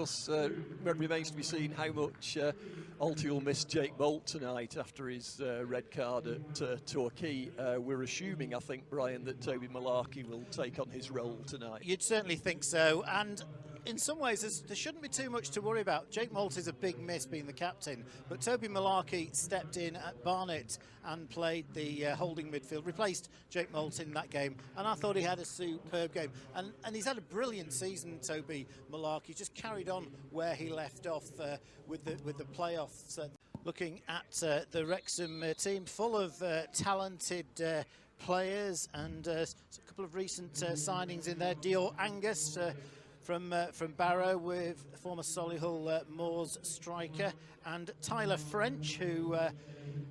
course, remains to be seen how much Alty will miss Jake Bolt tonight after his red card at Torquay. We're assuming, I think, Brian, that Toby Malarkey will take on his role tonight. You'd certainly think so, and in some ways there shouldn't be too much to worry about. Jake Bolt is a big miss being the captain, but Toby Malarkey stepped in at Barnet and played the holding midfield, replaced Jake Bolt in that game, and I thought he had a superb game. And he's had a brilliant season, Toby Malarkey. Just carried on where he left off with the playoffs. Looking at the Wrexham team, full of talented players, and a couple of recent signings in there. Dior Angus from Barrow, with former Solihull Moors striker, and Tyler French, who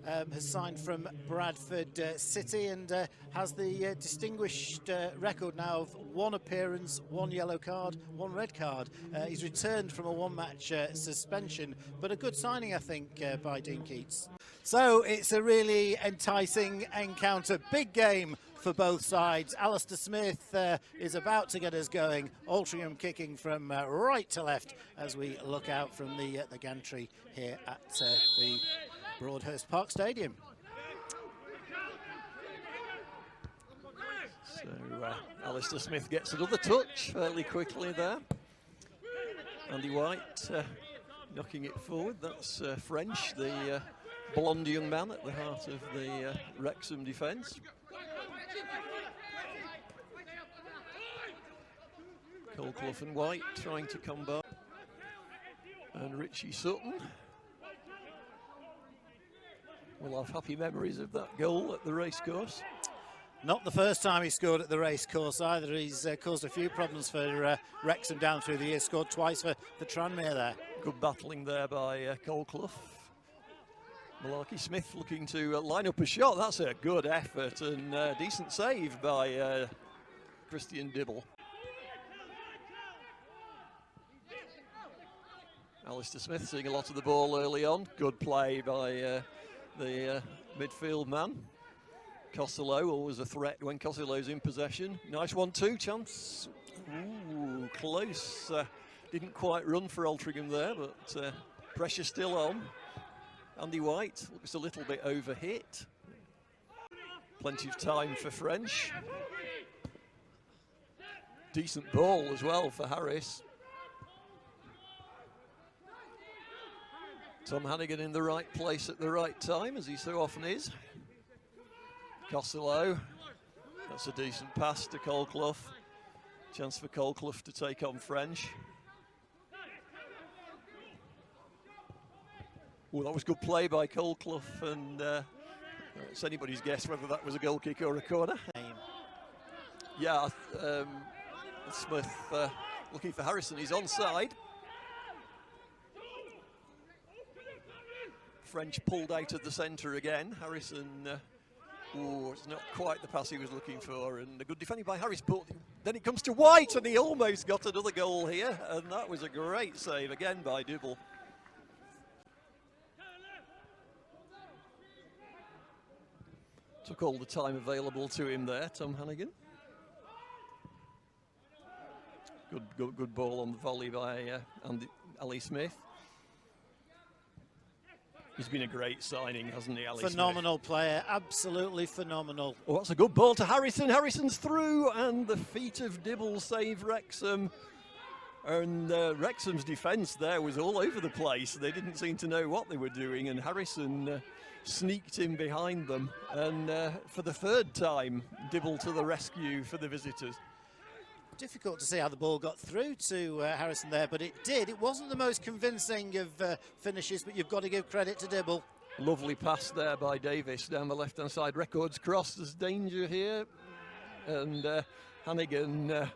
has signed from Bradford City and has the distinguished record now of 1 appearance, 1 yellow card, 1 red card. He's returned from a 1-match suspension, but a good signing, I think, by Dean Keats. So it's a really enticing encounter, big game for both sides. Alistair Smith is about to get us going. Altrincham kicking from right to left as we look out from the gantry here at the Broadhurst Park Stadium. So Alistair Smith gets another touch fairly quickly there. Andy White knocking it forward. That's French, the blonde young man at the heart of the Wrexham defence. Colclough and White trying to combine, and Richie Sutton will have happy memories of that goal at the racecourse. Not the first time he scored at the racecourse either. He's caused a few problems for Wrexham down through the years. Scored twice for Tranmere there. Good battling there by Colclough. Malarkey Smith looking to line up a shot. That's a good effort and decent save by Christian Dibble. Alistair Smith seeing a lot of the ball early on. Good play by the midfield man. Costello, always a threat when Costello's in possession. Nice 1-2 chance. Ooh, close. Didn't quite run for Altrincham there, but pressure still on. Andy White looks a little bit overhit. Plenty of time for French. Decent ball as well for Harris. Tom Hannigan in the right place at the right time, as he so often is. Costello, that's a decent pass to Colclough. Chance for Colclough to take on French. Oh, that was good play by Colclough, and it's anybody's guess whether that was a goal kick or a corner. Yeah, Smith looking for Harrison, he's onside. French pulled out of the centre again. Harrison, it's not quite the pass he was looking for, and a good defending by Harris, but then it comes to White, and he almost got another goal here, and that was a great save again by Dibble. Took all the time available to him there, Tom Hannigan. Good ball on the volley by Ali Smith. He's been a great signing, hasn't he, Ali Phenomenal Smith? Player, absolutely phenomenal. Oh, that's a good ball to Harrison. Harrison's through, and the feet of Dibble save Wrexham. And Wrexham's defence there was all over the place. They didn't seem to know what they were doing, and Harrison sneaked in behind them. And for the 3rd time, Dibble to the rescue for the visitors. Difficult to see how the ball got through to Harrison there, but it did. It wasn't the most convincing of finishes, but you've got to give credit to Dibble. Lovely pass there by Davis down the left-hand side. Records crossed, there's danger here. And Hannigan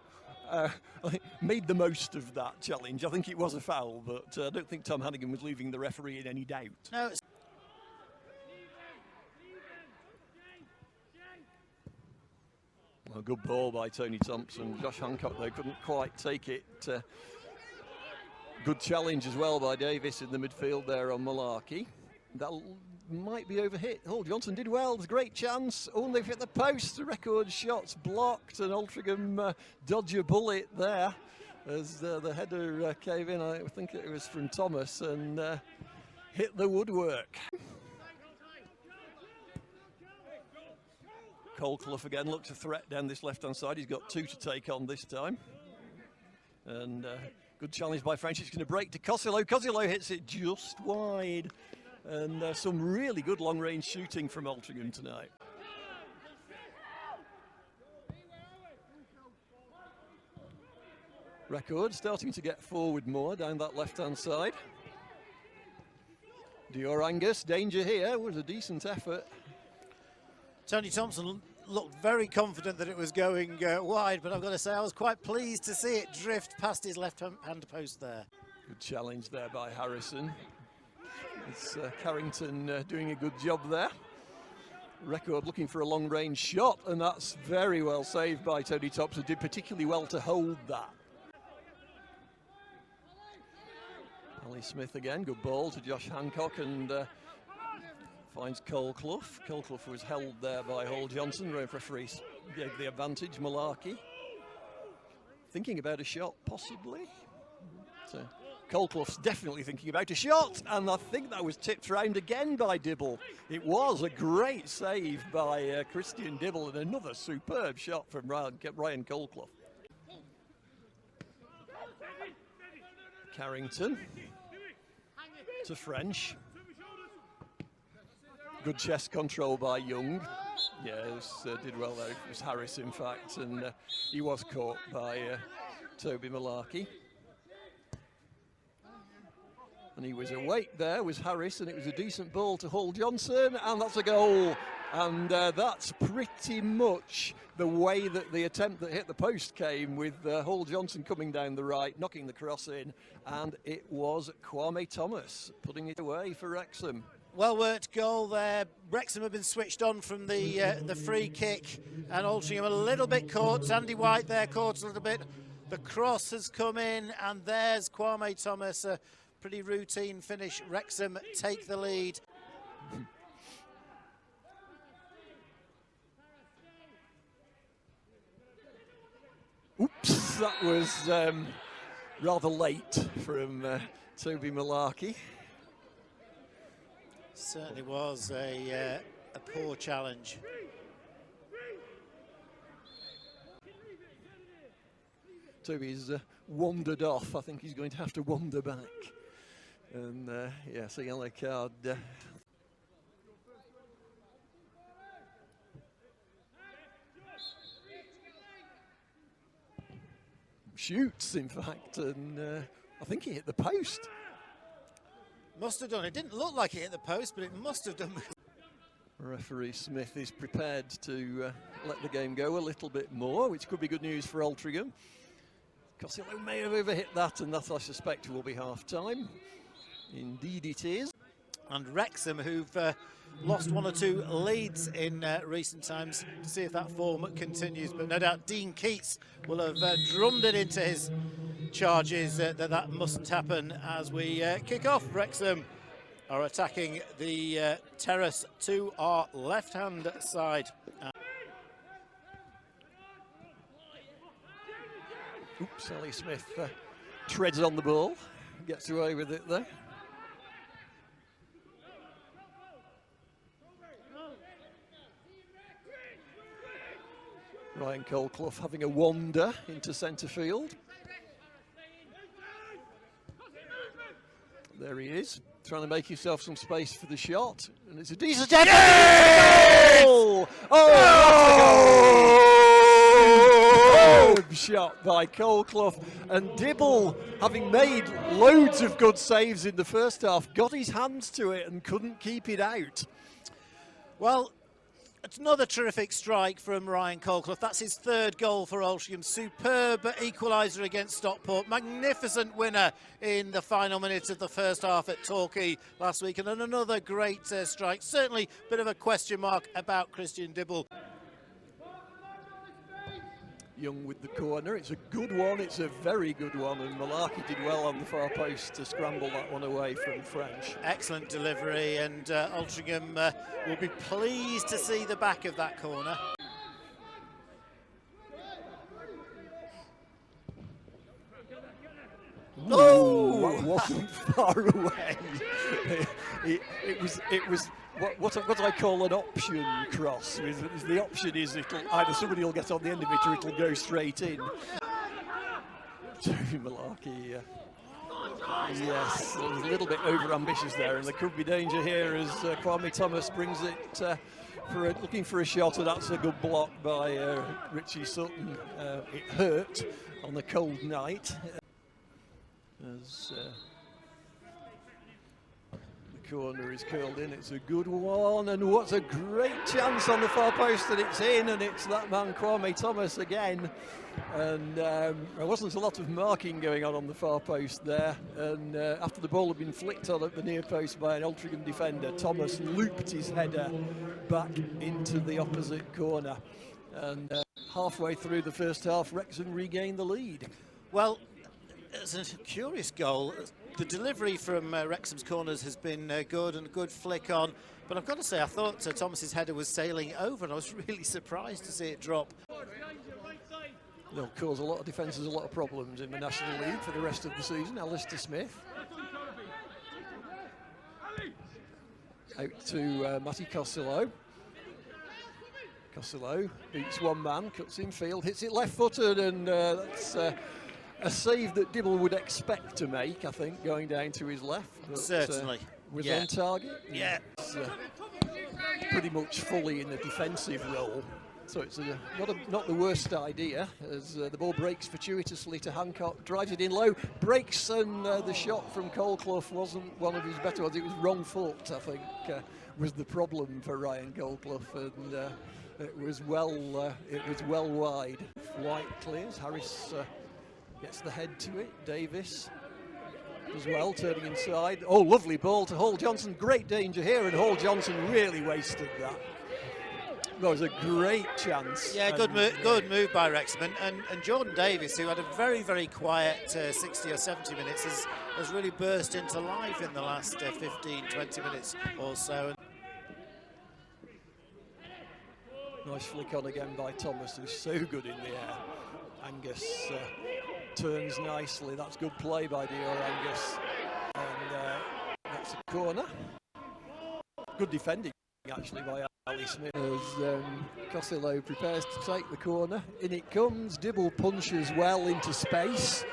made the most of that challenge. I think it was a foul, but I don't think Tom Hannigan was leaving the referee in any doubt. No. A good ball by Tony Thompson. Josh Hancock, though, couldn't quite take it. Good challenge as well by Davis in the midfield there on Malarkey. That might be overhit. Oh, Johnson did well. There's a great chance. Oh, they've hit the post. The record shots blocked, and Altrincham dodge a bullet there. as the header came in. I think it was from Thomas and hit the woodwork. Colclough again looks a threat down this left-hand side. He's got 2 to take on this time. And good challenge by French. It's going to break to Costello. Costello hits it just wide. And some really good long-range shooting from Altrincham tonight. Record starting to get forward more down that left-hand side. Dior Angus, danger here. Was a decent effort. Tony Thompson looked very confident that it was going wide, but I've got to say I was quite pleased to see it drift past his left-hand post there. Good challenge there by Harrison. It's Carrington doing a good job there. Record looking for a long-range shot, and that's very well saved by Tony Thompson. Did particularly well to hold that. Ali Smith again, good ball to Josh Hancock, and finds Colclough. Colclough was held there by Hall Johnson. Referee gave the advantage. Malarkey thinking about a shot, possibly. So Colclough's definitely thinking about a shot, and I think that was tipped round again by Dibble. It was a great save by Christian Dibble, and another superb shot from Ryan Colclough. Carrington to French. Good chest control by Young. Yes, did well there. It was Harris, in fact, and he was caught by Toby Malarkey. And he was awake there, was Harris, and it was a decent ball to Hall Johnson, and that's a goal. And that's pretty much the way that the attempt that hit the post came, with Hall Johnson coming down the right, knocking the cross in, and it was Kwame Thomas putting it away for Wrexham. Well-worked goal there. Wrexham have been switched on from the free kick, and Altrincham a little bit caught. Sandy White there caught a little bit. The cross has come in, and there's Kwame Thomas. Pretty routine finish. Wrexham take the lead. Oops, that was rather late from Toby Malarkey. Certainly was a poor challenge. Toby's wandered off. I think he's going to have to wander back. And yes, a yellow card. Shoots, in fact, and I think he hit the post. Must have done. It didn't look like it hit the post, but it must have done. Referee Smith is prepared to let the game go a little bit more, which could be good news for Altrincham. Costello may have overhit that, and that, I suspect, will be half-time. Indeed it is. And Wrexham, who've lost 1 or 2 leads in recent times, to see if that form continues. But no doubt Dean Keats will have drummed it into his charges that mustn't happen as we kick off. Wrexham are attacking the terrace to our left-hand side. Oops, Ali Smith treads on the ball, gets away with it there. Ryan Colclough having a wander into centre field. There he is, trying to make himself some space for the shot, and it's a decent effort. Yes! Goal! Oh, that's a goal! Shot by Colclough, and Dibble, having made loads of good saves in the first half, got his hands to it and couldn't keep it out. Well, it's another terrific strike from Ryan Colclough. That's his 3rd goal for Altrincham. Superb equaliser against Stockport. Magnificent winner in the final minutes of the first half at Torquay last week. And another great strike. Certainly a bit of a question mark about Christian Dibble. Young with the corner. It's a good one. It's a very good one. And Malarkey did well on the far post to scramble that one away from French. Excellent delivery, and Altrincham will be pleased to see the back of that corner. wasn't far away. It was what I call an option cross. The option is either somebody will get on the end of it or it'll go straight in. Toby Malarkey, yes, a little bit over-ambitious there, and there could be danger here as Kwame Thomas brings it looking for a shot, and that's a good block by Richie Sutton. It hurt on a cold night. As the corner is curled in, it's a good one, and what a great chance on the far post, and it's in, and it's that man Kwame Thomas again. And there wasn't a lot of marking going on the far post there, and after the ball had been flicked on at the near post by an Altrincham defender, Thomas looped his header back into the opposite corner, and halfway through the first half, Wrexham regained the lead. Well, it's a curious goal. The delivery from Wrexham's corners has been good, and a good flick on, but I've got to say I thought Thomas's header was sailing over, and I was really surprised to see it drop. They'll cause a lot of defences a lot of problems in the National League for the rest of the season. Alistair Smith out to Matty Costello. Costello beats one man, cuts in field, hits it left-footed, and that's a save that Dibble would expect to make, I think, going down to his left. But, certainly. Was on target. Yeah. Pretty much fully in the defensive role. So it's not the worst idea, as the ball breaks fortuitously to Hancock, drives it in low, breaks, and the shot from Goldclough wasn't one of his better ones. It was wrong foot, I think, was the problem for Ryan Goldclough, and it was well wide. White clears, Harris gets the head to it, Davis as well, turning inside. Oh, lovely ball to Hall Johnson, great danger here, and Hall Johnson really wasted that. That was a great chance. Yeah, good move by Wrexham, and Jordan Davis, who had a very, very quiet 60 or 70 minutes, has really burst into life in the last 15, 20 minutes or so. Nice flick on again by Thomas, who's so good in the air. Angus turns nicely. That's good play by Dior Angus. And that's a corner. Good defending, actually, by Ali Smith. As Costello prepares to take the corner. In it comes. Dibble punches well into space.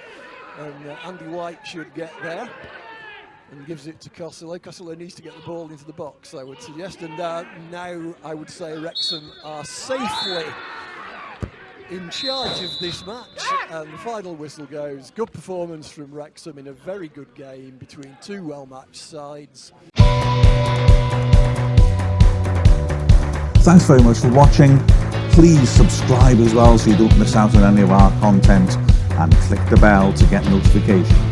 And Andy White should get there. And gives it to Costello. Costello needs to get the ball into the box, I would suggest. And now I would say Wrexham are safely in charge of this match, and the final whistle goes. Good performance from Wrexham in a very good game between two well-matched sides. Thanks very much for watching. Please subscribe as well so you don't miss out on any of our content, and click the bell to get notifications.